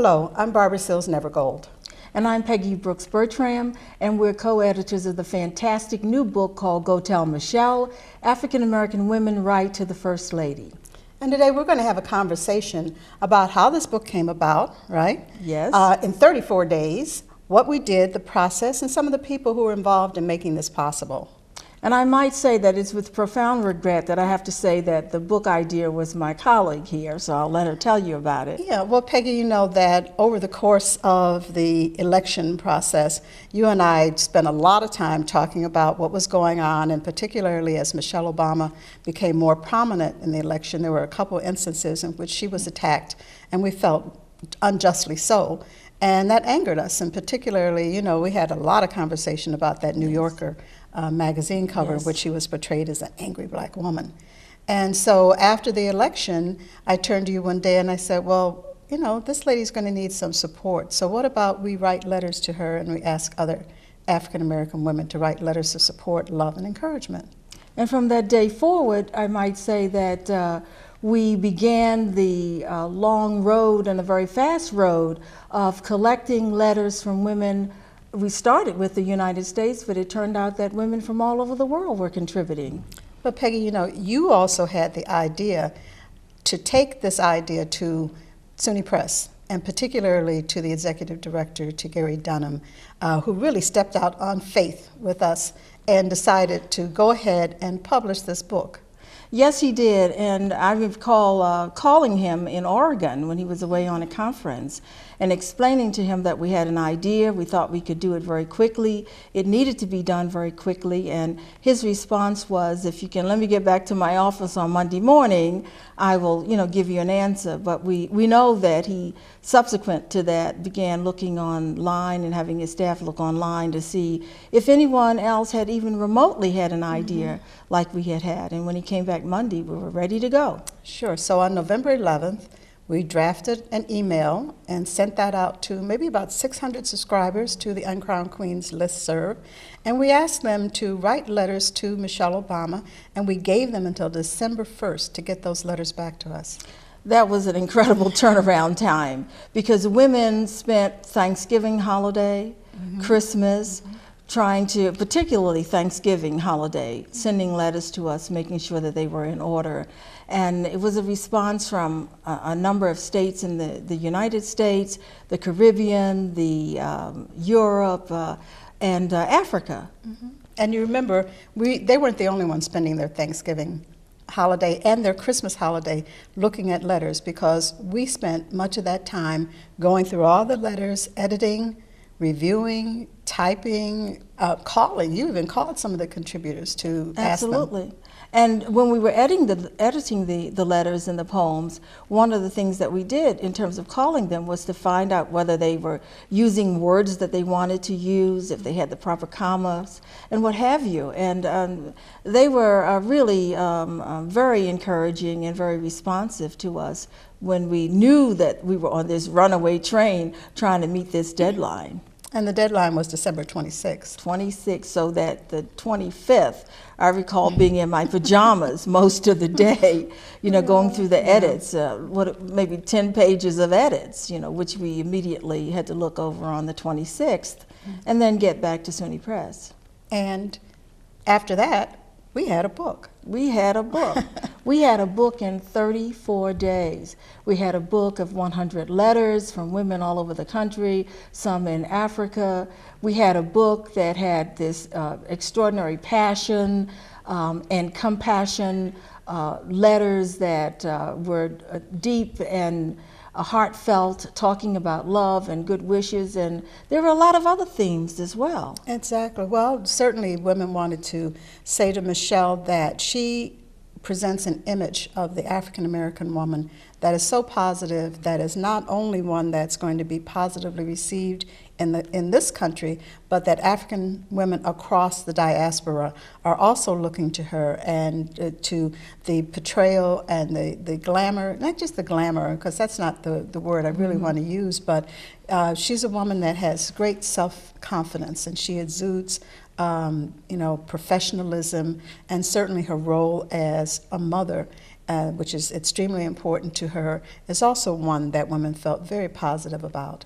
Hello, I'm Barbara Sills Nevergold. And I'm Peggy Brooks-Bertram, and we're co-editors of the fantastic new book called Go Tell Michelle, African American Women Write to the First Lady. And today we're going to have a conversation about how this book came about, right? Yes. In 34 days, what we did, the process, and some of the people who were involved in making this possible. And I might say that it's with profound regret that I have to say that the book idea was my colleague here, so I'll let her tell you about it. Yeah, well, Peggy, you know that over the course of the election process, you and I spent a lot of time talking about what was going on, and particularly as Michelle Obama became more prominent in the election, there were a couple instances in which she was attacked, and we felt unjustly so. And that angered us, and particularly, you know, we had a lot of conversation about that New Yorker magazine cover, in which she was portrayed as an angry black woman. And so after the election, I turned to you one day and I said, well, you know, this lady's going to need some support. So what about we write letters to her and we ask other African American women to write letters of support, love, and encouragement. And from that day forward, I might say that we began the long road and a very fast road of collecting letters from women. We started with the United States, but it turned out that women from all over the world were contributing. But Peggy, you know, you also had the idea to take this idea to SUNY Press, and particularly to the executive director, to Gary Dunham, who really stepped out on faith with us and decided to go ahead and publish this book. Yes, he did, and I recall calling him in Oregon when he was away on a conference and explaining to him that we had an idea, we thought we could do it very quickly, it needed to be done very quickly, and his response was, if you can let me get back to my office on Monday morning, I will, you know, give you an answer. But we know that he, subsequent to that, began looking online and having his staff look online to see if anyone else had even remotely had an idea like we had. And when he came back Monday, we were ready to go. Sure. So on November 11th, we drafted an email and sent that out to maybe about 600 subscribers to the Uncrowned Queens listserv. And we asked them to write letters to Michelle Obama, and we gave them until December 1st to get those letters back to us. That was an incredible turnaround time because women spent Thanksgiving holiday, Christmas, trying to, particularly Thanksgiving holiday, sending letters to us, making sure that they were in order. And it was a response from a number of states in the United States, the Caribbean, the Europe, and Africa. And you remember, they weren't the only ones spending their Thanksgiving holiday and their Christmas holiday looking at letters, because we spent much of that time going through all the letters, editing, reviewing, typing, calling. You even called some of the contributors to ask them. Absolutely. And when we were editing the letters and the poems, one of the things that we did in terms of calling them was to find out whether they were using words that they wanted to use, if they had the proper commas, and what have you. And they were really very encouraging and very responsive to us when we knew that we were on this runaway train trying to meet this deadline. And the deadline was December 26th. 26th, so that the 25th, I recall being in my pajamas most of the day, you know, going through the edits, maybe 10 pages of edits, you know, which we immediately had to look over on the 26th, and then get back to SUNY Press. And after that, we had a book. We had a book. We had a book in 34 days. We had a book of 100 letters from women all over the country, some in Africa. We had a book that had this extraordinary passion and compassion, letters that were deep and heartfelt, talking about love and good wishes, and there were a lot of other themes as well. Exactly. Well, certainly women wanted to say to Michelle that she presents an image of the African American woman that is so positive, that is not only one that's going to be positively received in this country, but that African women across the diaspora are also looking to her and to the portrayal and the glamour, not just the glamour, because that's not the word I really want to use, but she's a woman that has great self-confidence, and she exudes you know, professionalism, and certainly her role as a mother, which is extremely important to her, is also one that women felt very positive about.